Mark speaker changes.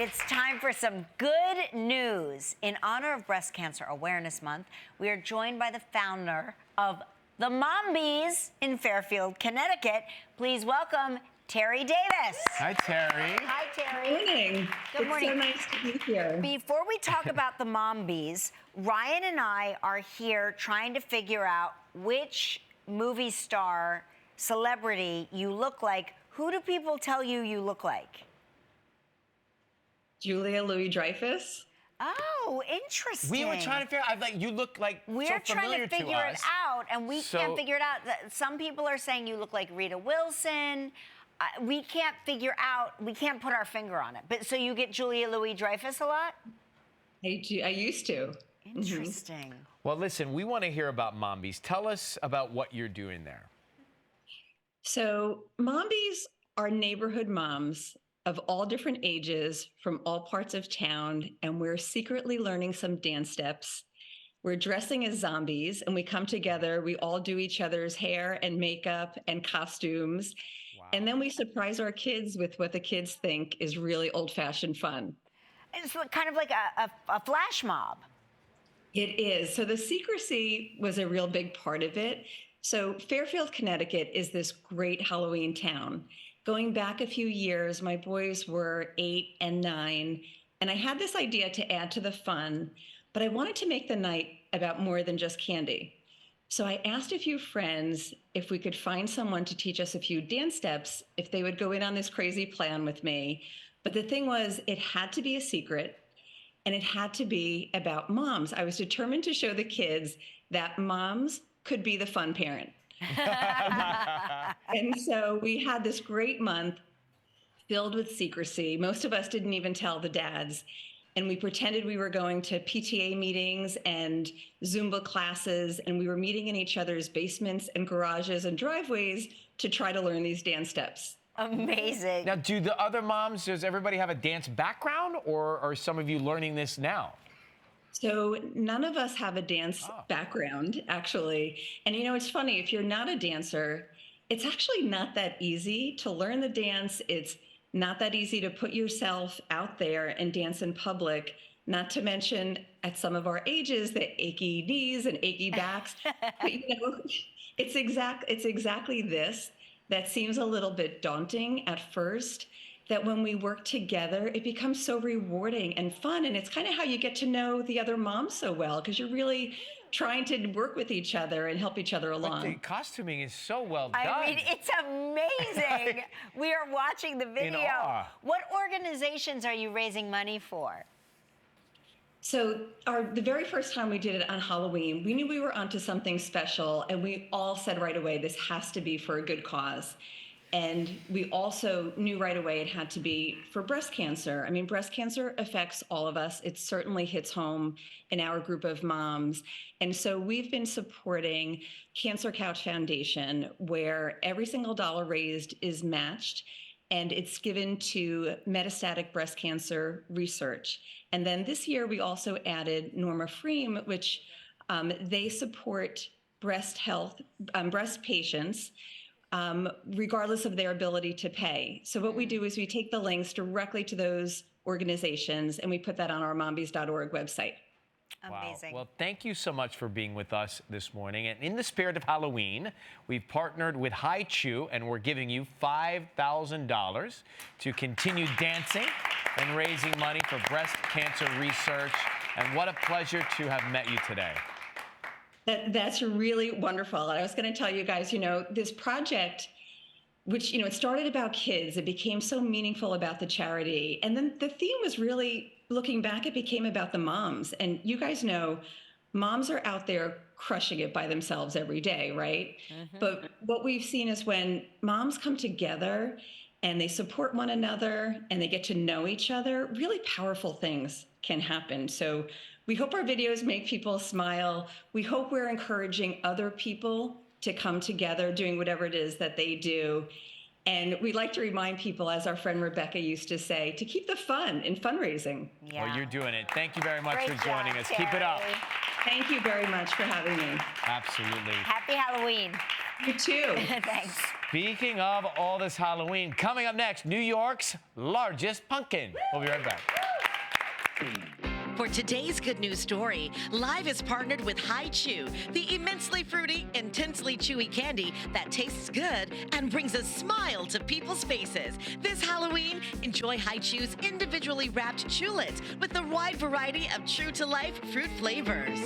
Speaker 1: it's time for some good news. In honor of Breast Cancer Awareness Month, we are joined by the founder of the Mombies in Fairfield, Connecticut. Please welcome Terry Davis.
Speaker 2: Hi, Terry.
Speaker 1: Hi, Terry.
Speaker 3: Good morning.
Speaker 1: Good morning.
Speaker 3: It's so nice to be here.
Speaker 1: Before we talk about the Mombies, Ryan and I are here trying to figure out which movie star, celebrity you look like. Who do people tell you you look like?
Speaker 3: Julia Louis-Dreyfus.
Speaker 1: Oh, interesting.
Speaker 2: We were trying to figure out, like, you look like
Speaker 1: We're
Speaker 2: so familiar
Speaker 1: trying to figure it
Speaker 2: us.
Speaker 1: out, and we can't figure it out. Some people are saying you look like Rita Wilson. We can't figure out, we can't put our finger on it. But so you get Julia Louis-Dreyfus a lot?
Speaker 3: I used to.
Speaker 1: Interesting.
Speaker 2: Well, listen, we want to hear about Mombies. Tell us about what you're doing there.
Speaker 3: So Mombies are neighborhood moms of all different ages from all parts of town, and we're secretly learning some dance steps. We're dressing as zombies, and we come together. We all do each other's hair and makeup and costumes.
Speaker 2: Wow.
Speaker 3: And then we surprise our kids with what the kids think is really old-fashioned fun.
Speaker 1: It's kind of like a flash mob.
Speaker 3: It is. So the secrecy was a real big part of it. So Fairfield, Connecticut is this great Halloween town. Going back a few years, my boys were 8 and 9, and I had this idea to add to the fun, but I wanted to make the night about more than just candy. So I asked a few friends if we could find someone to teach us a few dance steps, if they would go in on this crazy plan with me. But the thing was, it had to be a secret, and it had to be about moms. I was determined to show the kids that moms could be the fun parent. And so we had this great month filled with secrecy. Most of us didn't even tell the dads. And we pretended we were going to PTA meetings and Zumba classes, and we were meeting in each other's basements and garages and driveways to try to learn these dance steps.
Speaker 1: Amazing.
Speaker 2: Now, do the other moms, does everybody have a dance background, or are some of you learning this now?
Speaker 3: So none of us have a dance background, actually. And you know, it's funny, if you're not a dancer, it's actually not that easy to learn the dance. It's not that easy to put yourself out there and dance in public, not to mention at some of our ages, the achy knees and achy backs. But you know, it's exactly this that seems a little bit daunting at first, that when we work together, it becomes so rewarding and fun. And it's kind of how you get to know the other moms so well, because you're really trying to work with each other and help each other along.
Speaker 2: But the costuming is so well done.
Speaker 1: I mean, it's amazing. We are watching the video.
Speaker 2: In awe.
Speaker 1: What organizations are you raising money for?
Speaker 3: So the very first time we did it on Halloween, we knew we were onto something special, and we all said right away, this has to be for a good cause. And we also knew right away it had to be for breast cancer. I mean, breast cancer affects all of us. It certainly hits home in our group of moms. And so we've been supporting Cancer Couch Foundation, where every single dollar raised is matched, and it's given to metastatic breast cancer research. And then this year, we also added Norma Freem, which they support breast health, breast patients, regardless of their ability to pay. So what we do is we take the links directly to those organizations, and we put that on our mombies.org website.
Speaker 1: Amazing.
Speaker 2: Wow. Well, thank you so much for being with us this morning. And in the spirit of Halloween, we've partnered with HighChew, and we're giving you $5,000 to continue dancing and raising money for breast cancer research. And what a pleasure to have met you today.
Speaker 3: That's really wonderful. And I was going to tell you guys, you know, this project, which, you know, it started about kids, it became so meaningful about the charity. And then the theme was really, looking back, it became about the moms. And you guys know, moms are out there crushing it by themselves every day, right? Mm-hmm. But what we've seen is when moms come together and they support one another and they get to know each other, really powerful things can happen. So we hope our videos make people smile. We hope we're encouraging other people to come together doing whatever it is that they do. And we like to remind people, as our friend Rebecca used to say, to keep the fun in fundraising.
Speaker 1: Yeah.
Speaker 2: Well, you're doing it. Thank you very much
Speaker 1: Great
Speaker 2: for joining
Speaker 1: job,
Speaker 2: us.
Speaker 1: Terry.
Speaker 2: Keep it up.
Speaker 3: Thank you very much for having me.
Speaker 2: Absolutely.
Speaker 1: Happy Halloween.
Speaker 3: You too.
Speaker 1: Thanks.
Speaker 2: Speaking of all this Halloween, coming up next, New York's largest pumpkin. We'll be right back.
Speaker 4: For today's good news story, Live is partnered with HighChew, the immensely fruity, intensely chewy candy that tastes good and brings a smile to people's faces. This Halloween, enjoy HighChew's individually wrapped Chewlets with a wide variety of true-to-life fruit flavors.